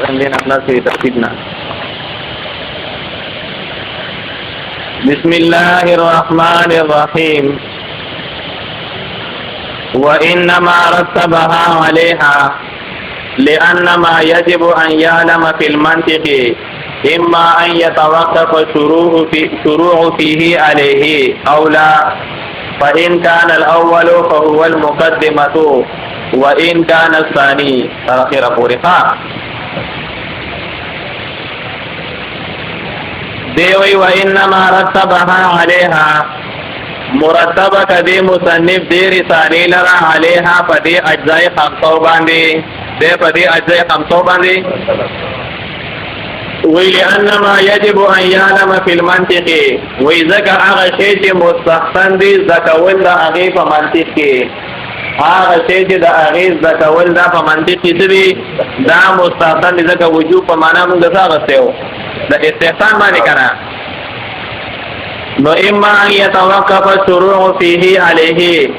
عندنا خلاص في ترتيبنا. بسم الله الرحمن الرحيم. وإنما رتبها عليها لأن ما يجب أن يعلم في المنطق إما أن يتوقف شروع فيه عليه أو لا، فإن كان الأول فهو المقدمة وإن كان الثاني آخر فورقا. دیوی وإنما رتبها عليها مرتبه کدی مصنف دی رساله لرا علیها پدی اجزاء خمسو باندې دی پدی اجزاء خمسو باندې ویلی انما یجب ان یعلم فی المنطق وی ذکر هغه شی چې مستحسن دی ذکول د هغه په منطق کې هغه شی چې د هغه ذکول د په منطق کې دی دا مستحسن دی ذکر وجوب په معنا موږ څه غسیو د استحسان باندې کړه نو اما ان يتوقف الشروع فيه عليه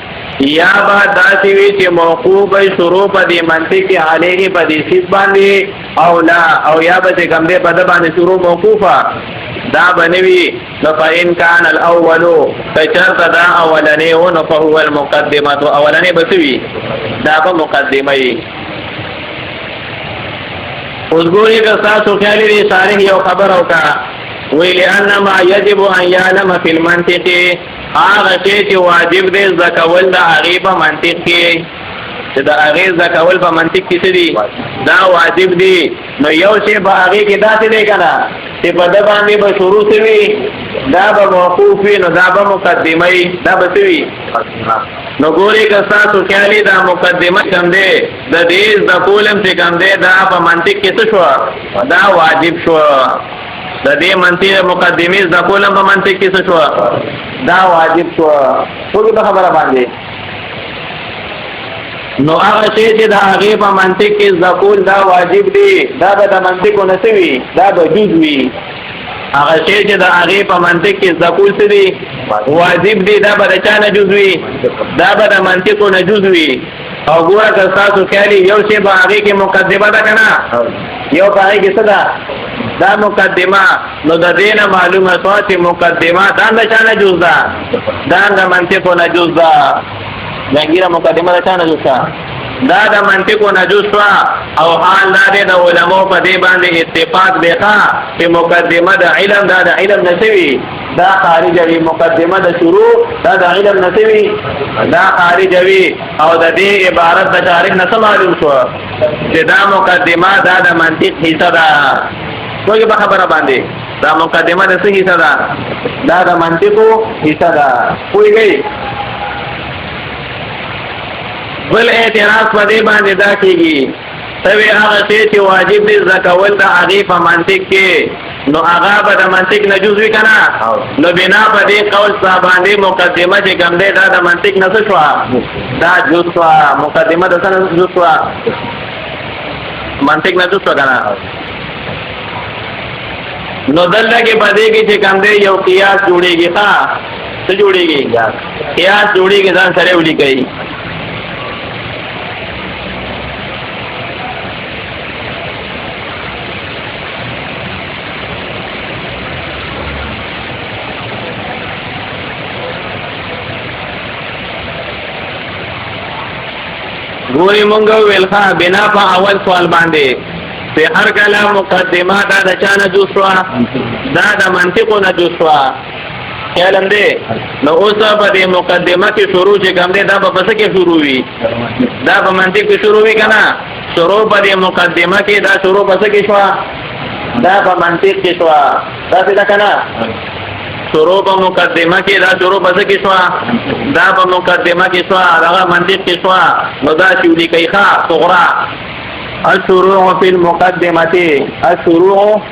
یا با داسې وی چې موقوف شروع په دې منطق عليه په دې شی باندې او لا او یا به کوم دې په د باندې شروع موقوفه دا بنوي نو فإن كان الأول فشرط دا اولنی و نو فهو المقدمه اولنی بسوي دا په مقدمه ای اوس ګورئ که تاسو خیال لري صالح یو خبر او کا ویلی انما یجب ان یعلم فی المنطق هغه چې واجب دی ذکول د هغې په منطق کې چې د هغې ذکول په منطق کې څه دي دا واجب دی نو یو شی په هغې کې داسې دی که نه چې په ده باندې به شروع شوي دا به موقوف وي نو دا به مقدمه وي دا به څه وي نو ګورئ که ستاسو خیال دا مقدمه کوم دی د دې زده کول هم چې کوم دی دا په منطق کې څه شوه دا واجب شوه د دې منطق مقدمې زده کول هم په منطق کې څه شوه دا واجب شوه ټولو په خبره باندې نو هغه شی چې د هغې په منطق کې زده کول دا واجب دی دا به د منطقو نه څه وي دا به جز وي هغه شی چې د هغې په منطق کې زده کول څه دي واجب دی دا به د چا نه جز وي دا به د منطقو نه جز وي او ګوره که ستاسو خیال یو شی په هغې کې مقدمه ده که نه یو په هغې کې څه ده دا مقدمه نو د دې نه معلومه شوه چې مقدمه دا د چا نه جز ده دا د منطقو نه جز ده جنګیره مقدمه د چا نه جز ده دا د منطقو نه جز شوه او حال دا دی د علماو په دې باندې اتفاق دی چې مقدمه د علم دا د علم نه شوي دا خارجه وي مقدمه د شروع دا د علم نه شوي دا خارجه وي او د دې عبارت د شارح نه څه معلوم شوه چې دا مقدمه دا د منطق حصه ده کوئی په خبره باندې دا مقدمه د څه حصہ ده دا د منطقو حصہ ده کوئی گئی بل اعتراض په دې باندې دا کېږي سوی هغه شی چې واجب دی ذکول د هغې په منطق کې نو هغه به د منطق نه جز وي که نه نو بنا په دې قول سره باندې مقدمه چې کوم دی دا د منطق نه څه شوه دا جز شوه مقدمه د څه نه جز شوه منطق نه جز شوه که نه نو دلته کې په دې کې چې کوم دی یو قیاس جوړېږي ښه څه جوړېږي قیاس جوړېږي ځان سره ولیکئ ګورئ مونږ وویل ښه بنا په اول سوال باندې په هر کله مقدمه دا د چا نه جز شوه دا د منطقو نه جز شوه خیال هم دی نو اوس په دې مقدمه کې شروع چې کوم دی دا به په څه کې شروع وي دا په منطق کې شروع وي که نه شروع په دې مقدمه کې دا شروع په څه کې شوه دا په منطق کې شوه داسې ده که نه شروع په مقدمه کې دا شروع په څه کې شوه دا په مقدمه کې شوه دغه منطق کې شوه نو دا چې ولیکئ ښه صغرا الشروع في المقدمة الشروع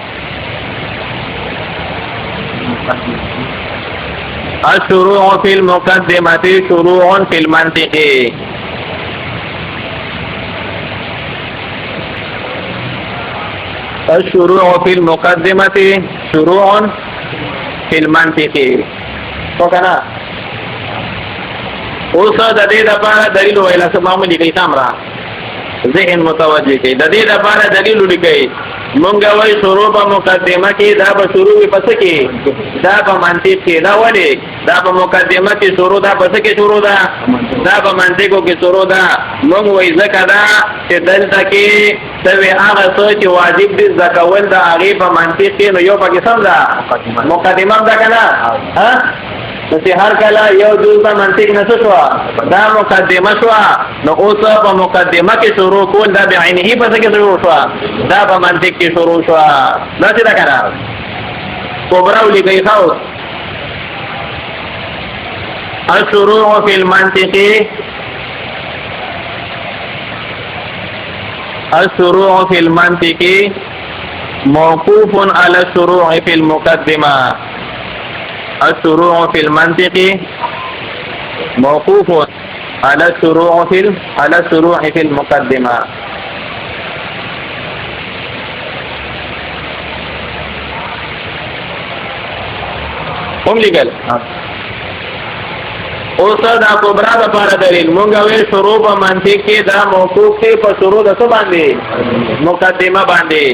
في المقدمة شروع في المنطق الشروع في المقدمة شروع في المنطق وکنا اوس د دې لپاره دلیل ویل څه معمولی کوي تامرا ذهن متوجه کی. د دې لپاره دلیل لیکي مونږ وای شروع په مقدمه کې دا به شروع پس کې دا په منطق کې دا ولې دا په مقدمه کې شروع دا پس کې شروع دا په منطقو کې شروع دا مونږ وای ځکه دا چې دلته کې سوي هغه څه چې واجب دي ځکول دا هغه په منطق کې نو یو پکې سم دا مقدمه دا کنه ها نو چې هر کله یو جز د منطق نه شو دا مقدمه شو نو اوس په مقدمه کې شروع کول دا بعینه پس کې شروع شو دا په منطق کې شروع شو دا څه دا کنه کبرا ولګي خاص الشروع في المنطق الشروع في المنطق موقوف على الشروع في المقدمه الشروع في المنطق موقوف على الشروع في المقدمه کوم لګل اوس دا کبرا د پاره دلیل مونږ وې شروع په منطق کې دا موقوف کې په شروع د څه باندې مقدمه باندې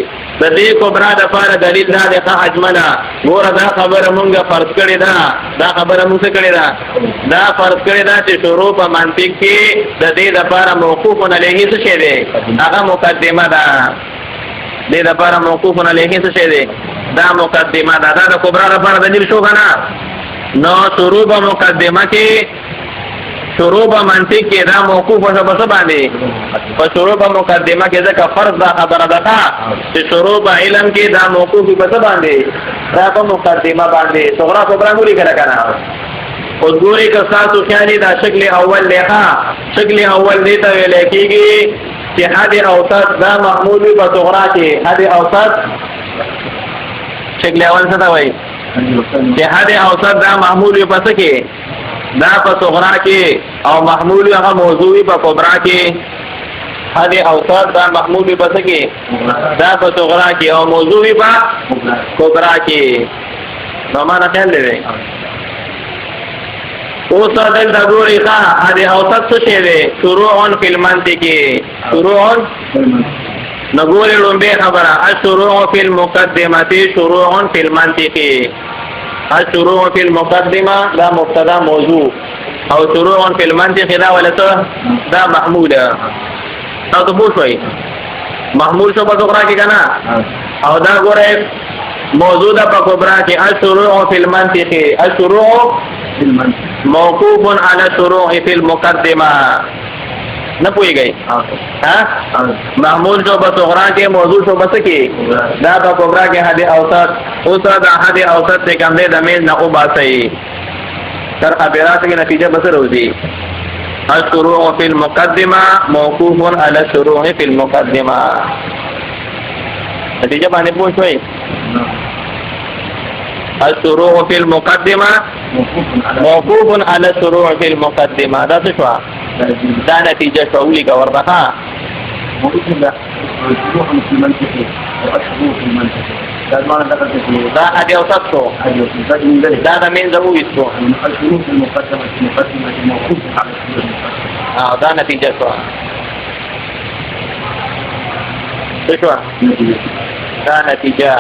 د دې کبرا د پاره دلیل دا د اجملا ګوره دا خبره مونږه فرض کړې دا خبره مونږ کړې دا فرض کړې دا چې شروع په منطق کې د دې د پاره موقوف علیه څه شی دی هغه مقدمه ده دې د پاره موقوف علیه څه شی دی دا مقدمه ده دا د کبرا د پاره دلیل شو کنه نو شروع په مقدمه کې شروع په منطق کې دا موقوف وسه بس باندې په شروع په مقدمه کې ځکه فرض دا خبره ده چې شروع په علم کې دا موقوف بس باندې دا په مقدمه باندې صغرا کبرا مولي کړه کنه او ګوري که تاسو خیالي دا شکل اول لغه شکل اول دې ته ویل کېږي چې حد اوسط دا محمول په صغرا کې حد اوسط شکل اول څه دا وایي چې حد اوسط دا محمول پس کې دا په صغرا کې او محمول هغه موضوعي په کبرا کې حد اوسط دا محمول پس کې دا په صغرا کې او موضوعي په کبرا کې نو معنا خیال دی اوس د ګوري ښه حد اوسط څه شی دی شروع فی المنطق شروع نقول لنبي خبره الشروع في المقدمه شروع في المنطق الشروع في المقدمه دا مبتدا موضوع او شروع في المنطق دا ولته دا محموله تاسو پوه شئ محمول شو په صغرا کې کنه او دا ګوره موضوع دا په کبرا کې الشروع في المنطق الشروع موقوف على الشروع في المقدمه نه پويږي ها محمول شو په صغرا کې موضوع شو بس کې دا په کبرا کې حد اوسط اوس دا حد اوسط څخه کم دی د مين نه او باسي تر خبرات کې نتیجه بس روزي الشروع في المقدمه موقوف على الشروع في المقدمه نتیجه باندې پوښوي الشروع في المقدمه موقوف على الشروع في المقدمه دا څه شو دا نتیجه شولی کا ورته دا هدي اوسط شو دا د من زو وستو دا نتیجه شو دا نتیجه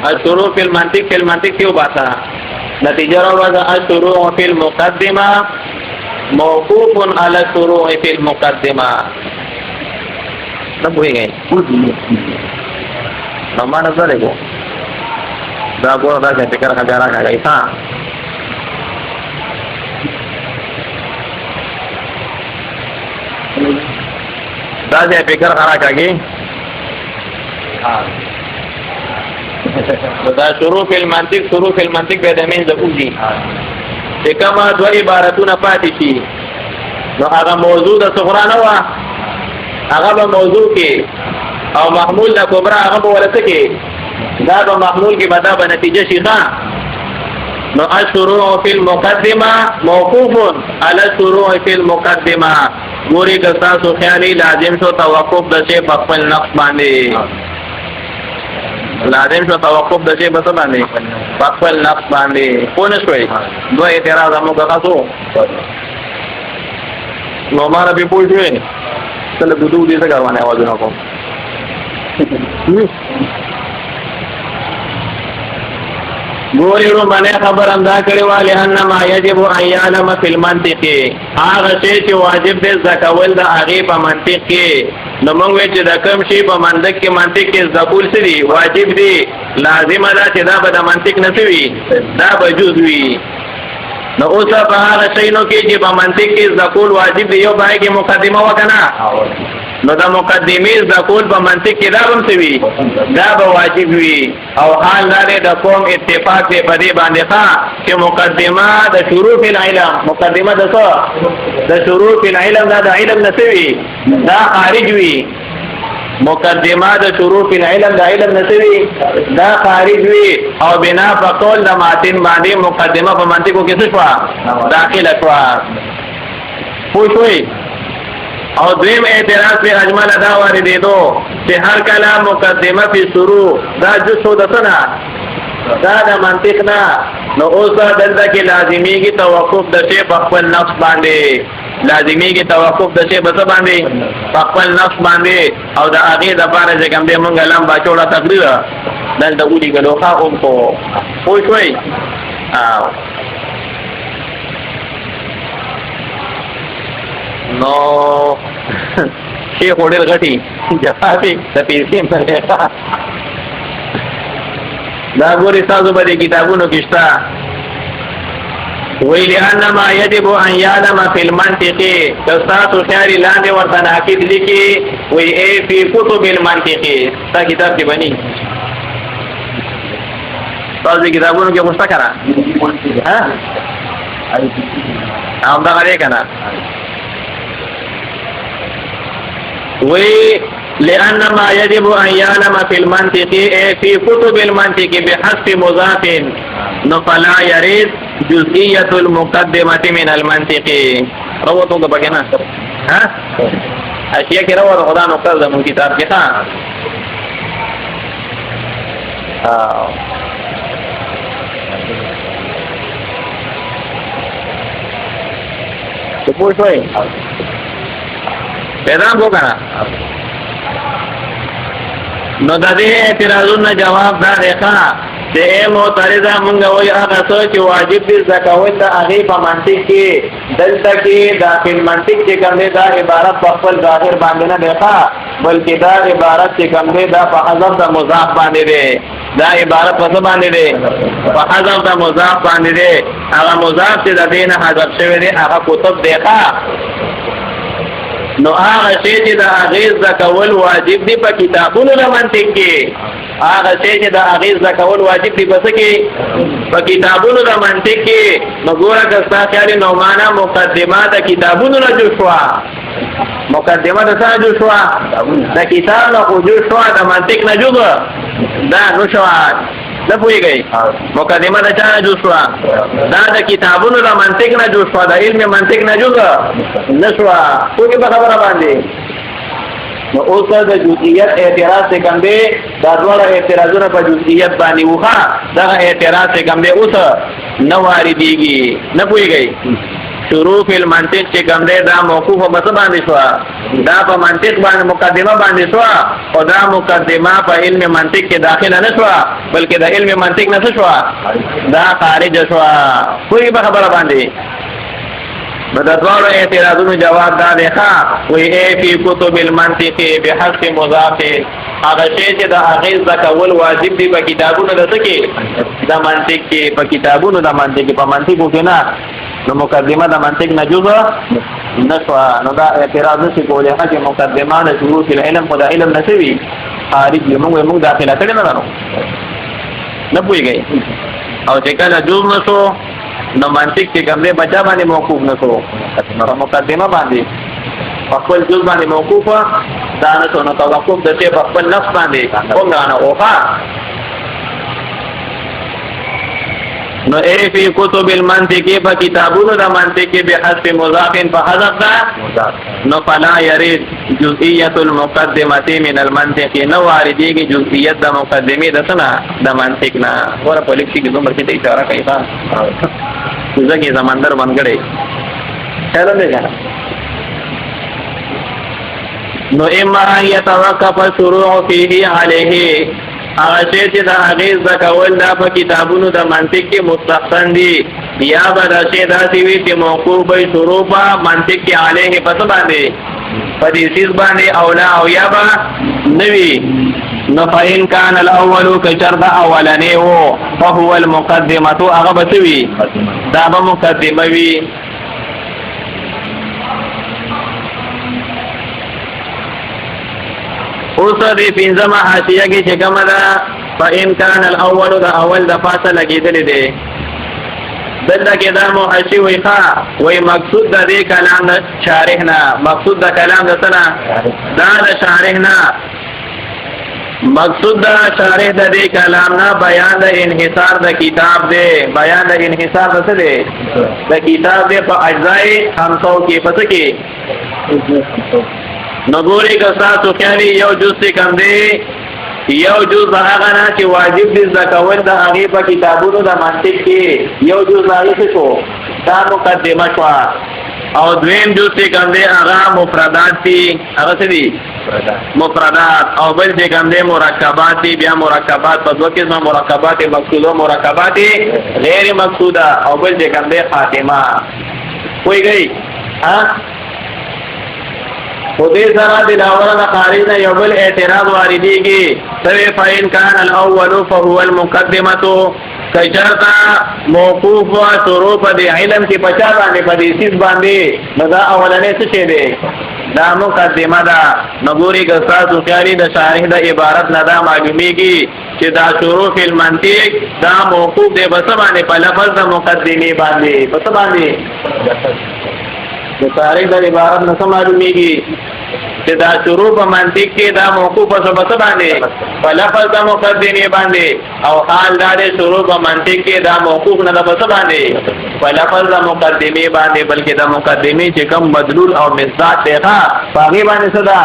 الشروع في المنطق کیوں باتا نتیجه راوځه الشروع في المقدمه موقوف على الشروع في المقدمه نه پوهیږئ نو ما نظر لګو دا ګور دا چې فکر کا بیان راغی ها دا چې فکر راغی دا شروع فی المنطق به د من زوجي چې کما دو عبارتونه پاتې شي نو هغه موضوع د صغرا نه و هغه به موضوع کې او محمول د کبرا هغه به ورته کې دا به محمول کې بدا به نتیجه شي ښا نو الشروع فی المقدمه موقوف علی الشروع فی المقدمه ګوري که تاسو خیالي لازم شو توقف د شی په خپل نقص باندې لازم شو توقف د شی په څه باندې په خپل نقص باندې پونه شوي دوه اعتراض موږ تاسو نو ماره به پوښتنه تل بدو دې څنګه باندې आवाजونه کوم ګورې ورو باندې خبر اندا کړي والي ان ما يجب ان يعلم في المنطق هغه شی چې واجب دی زکول د هغه په منطق کې نو موږ چې د کوم شی په منطق کې زکول سری واجب دی لازم ده چې دا به د منطق نه وي دا به جز وي نو اوس په هغه شی نو کې چې په منطق کې زکول واجب دی یو باندې مقدمه وکنه نو دا مقدمه زکول په منطق کې دا هم څه دا به واجب وي او حال لري د قوم اتفاق دی په دې باندې چې مقدمه د شروع العلم مقدمه د څه د شروع العلم دا د علم نسوي دا خارج وي مقدمه د شروع العلم د علم نسوي دا خارج وي او بنا په قول د ماتن باندې مقدمه په منطقو کې څه شو داخله شو پوښوي او دویم اعتراض په اجمال دا واردې دو چې هر کلام مقدمه په شروع دا جزء د څه دا د منطق نه نو اوس دلته کې لازمي کې توقف د شی په خپل نفس باندې لازمي کې توقف د شی په څه باندې په خپل نفس باندې او د هغه د باره چې کوم دې مونږ لام باچوړه تقریر دلته ودی ګلوخه هم کو پوښوي نو شیخ وړل غټي جوابي د پیسې په دا ګوري تاسو به کتابونو کې شته ویل ان ما يجب ان يعلم في المنطق تاسو خیال لاندې ورته ناقد لیکي وی اي في كتب المنطق دا کتاب کې بني تاسو کتابونو کې مشته کړه ها هم دا غره کنه وی لأن ما يجب أن يعلم في المنطق في كتب المنطق بحسب مضاف فلا يرد جزئية المقدمة من المنطق روتو کا بگنا ها اشیاء کی روت خدا نقطر دا من کتاب کی خان تو پوچھ ہوئی پیدام کو کنا نو د دې اعتراضونو جواب دا دی چې معترضه مونږ وایي هغه څه چې واجب دي زکول د هغې په منطق کې دلته کې داخل منطق چې کوم دی دا عبارت په خپل ظاهر باندې نه دی بلکې دا عبارت چې کوم دی دا په حذف د مضاف باندې دی دا عبارت په څه باندې دی په حذف د مضاف باندې دی هغه مضاف چې د دې نه حذف شوی دی هغه کتب دی نو هغه شی چې د هغې زکول واجب دی په کتابونو د منطق کې هغه شی چې د هغې زکول واجب دی په څه کې په کتابونو د منطق کې نو ګوره که ستا خیال نو معنا مقدمه د کتابونو نه جوړ شوه مقدمه د څه نه جوړ شوه د کتاب نه خو جوړ شوه د منطق نه جوړ دا نو شوه نه پوهېږئ مقدمه د چا نه جوړ شوه دا د کتابونو د منطق نه جوړ شوه د علم منطق نه جوړ نه شوه پوهېږئ په خبره باندې نو اوس د جزئیت اعتراض چې کوم دی دا دواړه اعتراضونه په جزئیت باندې وخه دغه اعتراض چې کوم دی اوس نه واردېږي نه پوهېږئ شروع فی المنطق چې کوم دی دا موقوف په څه باندې شوه دا په منطق باندې مقدمه باندې شوه او دا مقدمه په علم منطق کې داخله نه شوه بلکې د علم منطق نه څه شوه دا خارج شوه پوهېږئ په خبره باندې نو د دواړو اعتراضونو جواب دا دی وی فی کتب المنطق بحسب مضاف هغه شی چې د هغې زکول واجب دی په کتابونو د څه کې د منطق کې په کتابونو د منطق کې په منطقو کې نه نو مقدمه د منطق نه جزء نه شوه نو دا اعتراض نشي کولی چې مقدمه د شروع العلم خو د علم نه شوي خارج دی موږ داخله کړې نه ده نه پوهېږئ او چې کله جز نه شو نو منطق چې کوم دی بچا باندې موقوف نه شو په مقدمه باندې په خپل جز باندې موقوف دا نه شو نو توقف د شی په خپل نفس باندې کوم رانه اوښه نو فی کتب المنطق په کتابونو د منطق بحسب مضاف په حذف دا نو فلا يرد جزئیت المقدمه من المنطق نو واردېږي جزئیت د مقدمې د څه نه د منطق نه ګوره په لیک کې دومره کې ته اشاره کوي ځکه سمندر بنګړی چلو دی کنه نو اما يتوقف الشروع فيه عليه هغه شی چې د هغې زده کول دا په کتابونو د منطق کې مستحسن دي یا به دا شی داسې وي چې موقوف وي شروع په منطق کې علیه په څه باندې په دې څیز باندې اولا او یا به نه وي نو فإن كان الأول كشرط اولنی و فهو المقدمة هغه به څه وي دا به مقدمه وي اوس دې پنځمه حاشیه کې چې کومه ده فإن كان الأول د اول د پاسه لګېدلې دی دلته کې دا محشي وایي ښه وایي مقصود د دې کلام د شارح نه مقصود د کلام د څه نه دا د شارح نه مقصود د شارح د دې کلام نه بیان د انحصار د کتاب دی بیان د انحصار د څه دی د کتاب دی په اجزای 500 کې پس کې نګوري که تاسو خیالي یو جز څه کم دی یو جز هغه نه چې واجب دي ذکر د هغه په کتابونو د منطق کې یو جز هغه شو دا مقدمه شو او دویم جز څه کم دی هغه مفردات دي هغه څه دي مفردات او بل چې کم دی مرکبات دي بیا مرکبات په دوه قسمه مرکبات مقصوده او مرکبات غیر مقصوده او بل چې کم دی خاتمه کوئی گئی ها خودی سره د لاورنه قارینا یو بل اعتراض واردېږي سوی فإن كان الأول فهو المقدمة کشرطا موقوف و شروع په دې علم کې پچا باندې په دې سیس باندې نو دا اولنې څه شی دی دا مقدمه ده نګوري که تاسو خیالي د شارح د عبارت نه دا معلومیږي چې دا شروع فی المنطق دا موقوف دی بس باندې په لفظ د مقدمه باندې بس باندې د تاریخ د عبارت نه معلومیږي چې دا شروع په منطق کې دا موقوف په څه باندې په لفظ د مقدمه باندې او حال دا د شروع په منطق کې دا موقوف نه ده په څه باندې په لفظ د مقدمه باندې بلکې د مقدمه چې کوم مدلول او مصداق دی هغه باندې څه ده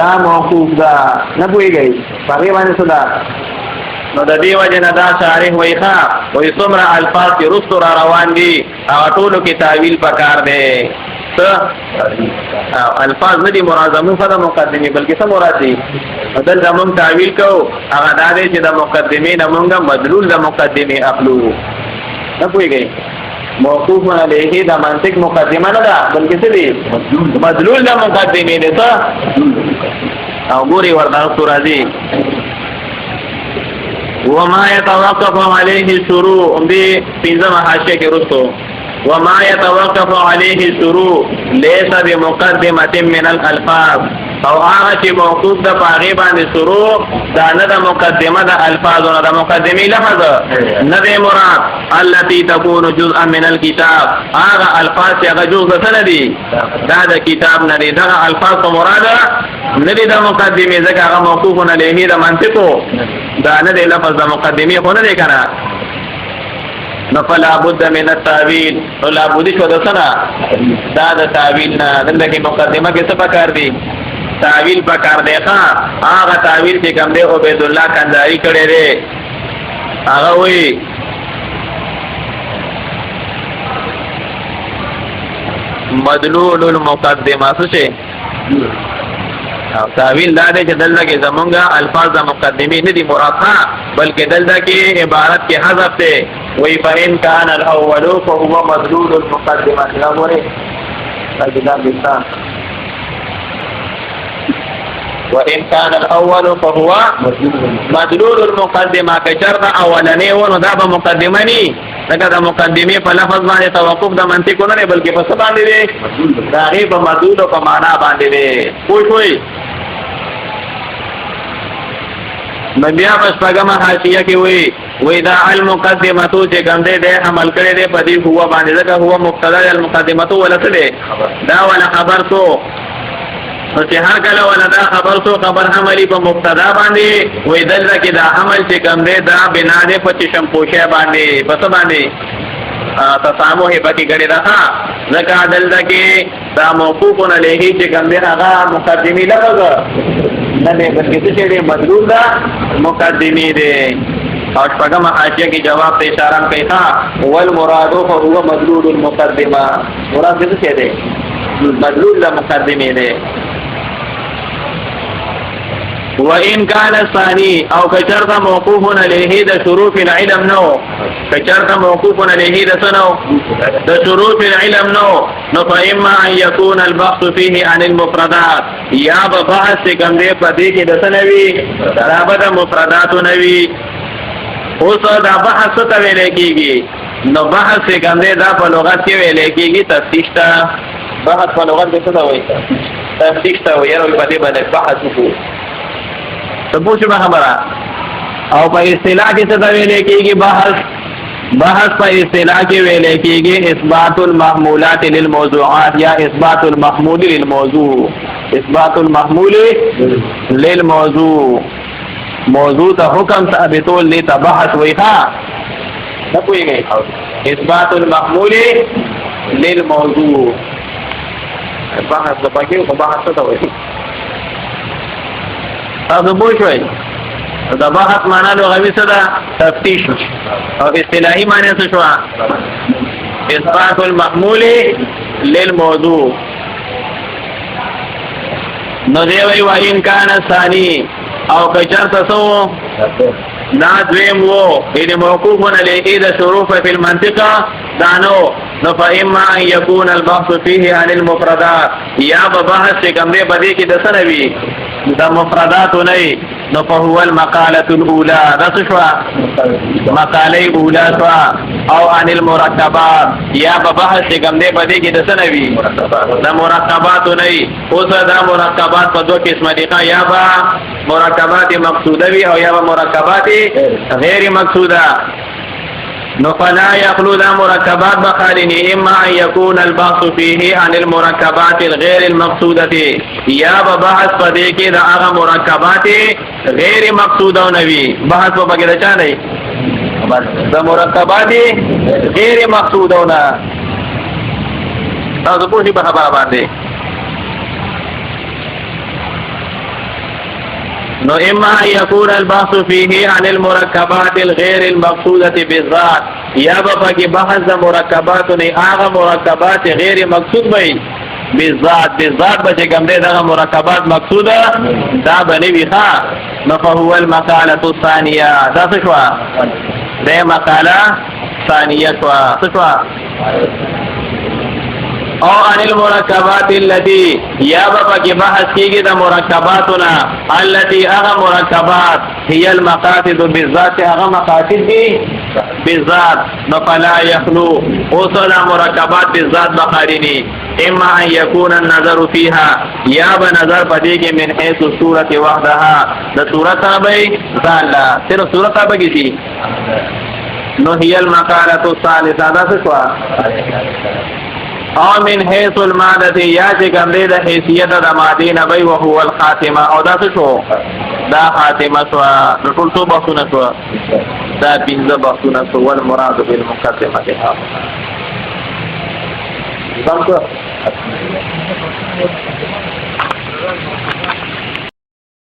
دا موقوف ده نه پوهیږئ هغه باندې څه ده نو د دې وجه نه دا شارح وایي ښه وایي څومره الفاظ چې رستو را روان دي هغه ټولو کې تعویل پکار دی څه الفاظ نه دي مراد زموږ د مقدمې بلکې څه مراد دي دلته موږ تعویل کوو هغه دا دی چې د مقدمې نه موږ مدلول د مقدمې اخلو نه پوهېږئ موقوف علیه د منطق مقدمه نه ده بلکې څه دي مدلول د مقدمې دی څه او ګورئ ورته راځي وما يتوقف عليه الشروع دي پنځمه حاشیه کې رسو وما يتوقف عليه الشروع ليس بمقدمه من الالفاظ او هغه چې موقوف د پاغي باندې شروع دا نه د مقدمه د الفاظ او د مقدمه لفظ نه د مراد التي تكون جزءا من الكتاب هغه الفاظ چې هغه جزء نه دي دا د کتاب نه دي دا الفاظ په مراد نه دي د مقدمه ځکه هغه موقوف علیه د منطقو دا نه دی لفظ د مقدمه خو نه دی کنه نو فلا بد من التاویل نو لا بد شو د سنا دا د تاویل نه دغه مقدمه کې څه پکار دی تاویل پکار دی ښا هغه تاویل چې کوم دی عبید الله کنداری کړی دی هغه وی مدلول المقدمه څه تاویل دا دی چې دلته کې زمونږه الفاظ د مقدمه نه دي مراد بلکې دلته کې عبارت کې حذف دی وی فإن كان الأول فهو مدلول المقدمه لا غوري دا بيسا وإن كان الأول فهو مدلول المقدمه كشرط اولنی ونو دا به مقدمه ني دغه د مقدمه په لفظ باندې توقف د منطق نه بلکې په څه باندې دی دا غي په مدلول او په معنا باندې دی کوئی نبي پس پغما حاشیه کې وی دا المقدمه چې ګنده ده عمل کړي ده په دې هو باندې ځکه هو مبتدا المقدمه ولا څه ده دا ولا خبر تو نو چې هر کله ولا دا خبر تو خبر عملی په مبتدا باندې وی دلته کې دا عمل چې ګنده دا بنا ده په چشم پوشه باندې پس باندې تسامح پکې کړي ده ځکه دلته کې دا موقوف علیه چې ګنده هغه مقدمه لفظ نه دی بلکې څه دی مدلول دا مقدمه دی او شپږم حاشیه کې جواب ته اشاره کوي والمراد هو مدلول المقدمه مراد څه دی مدلول د مقدمه دی وان كان الثاني او كشرط موقوف عليه ده شروط العلم نو كشرط موقوف عليه ده سنو ده شروط العلم نو فإما ان يكون البحث فيه عن المفردات یا بحث کم دے پدې کې د سنوي رابطه مفردات نوي اوس دا بحث ته ویل کېږي نو بحث کم دے دا په لغت کې ویل کېږي تفتیش ته بحث په لغت کې څه وایي تفتیش ته وایي نو په دې باندې بحث وکړو ته پوښتنه خبره او په اصطلاح کې څه ویل کېږي بحث په اصطلاح کې ویل کېږي اثبات المحمولات للموضوعات یا اثبات المحمول للموضوع اثبات المحمول للموضوع موضوع ته حکم ثابتول لته بحث وایي ها نه پوهیږئ اثبات المحمول للموضوع بحث د پکې او بحث څه وایي تاسو پوه شئ دا بحث معنا لغوي څه ده تفتیش او اصطلاحي معنی څه شو اثبات المحمول للموضوع نو دی وی وان کان ثانی او کچر تاسو نا دویم وو ان موقوفن علیه د شروف فی المنطقه دانو نو فإما ان يكون البحث فيه عن المفردات یا بحث کمره بدی کې د سنوي د مفردات نه نو فهو المقاله الاولى دا شو مقاله اولى او عن المركبات یا بحث کمره بدی کې د سنوي د مرکبات نه اوس دا مرکبات په دوه قسمه دي یا با مرکبات مقصوده وی او یا مرکبات غیر مقصوده نو فلا يخلو دا مرکبات بخالنی اما ان يكون البحث فيه عن المركبات الغير المقصوده یا بحث پدې کې دا هغه مرکبات غیر مقصوده نوي بحث په بګر چا نه دا مرکبات غیر مقصوده نه تاسو په دې خبره باندې نو اما يكون البحث فيه عن المركبات الغير المقصودة بالذات یا بپا بحث دا مرکبات نه هغه مرکبات غیر مقصود وي بالذات بچه کم دے دا مرکبات مقصوده دا بنوی خواه نفهو المقالة الثانية دا سشوا دا مقالة ثانية سشوا او عن المرکبات التي یا بابا کی بحث کیگی دا مرکباتنا التي اغا مرکبات هي المقاصد بالذات اغا مقاصد دی بالذات نفلا يخلو اوصلا مرکبات بالذات بخارینی اما ان يكون النظر فيها یا بنظر پدیگی من حیث صورت وحدها دا صورت آبئی ذالا صرف صورت آبئی سی نو هي المقالة الثالثة دا سشوا او من حیث المادة یا چې کوم دی د حیثیت د مادې نه وي وهو الخاتمه او دا څه شو دا خاتمه شو نو ټول څو بحثونه شو دا پنځه بحثونه شو والمراد بالمقدمه ها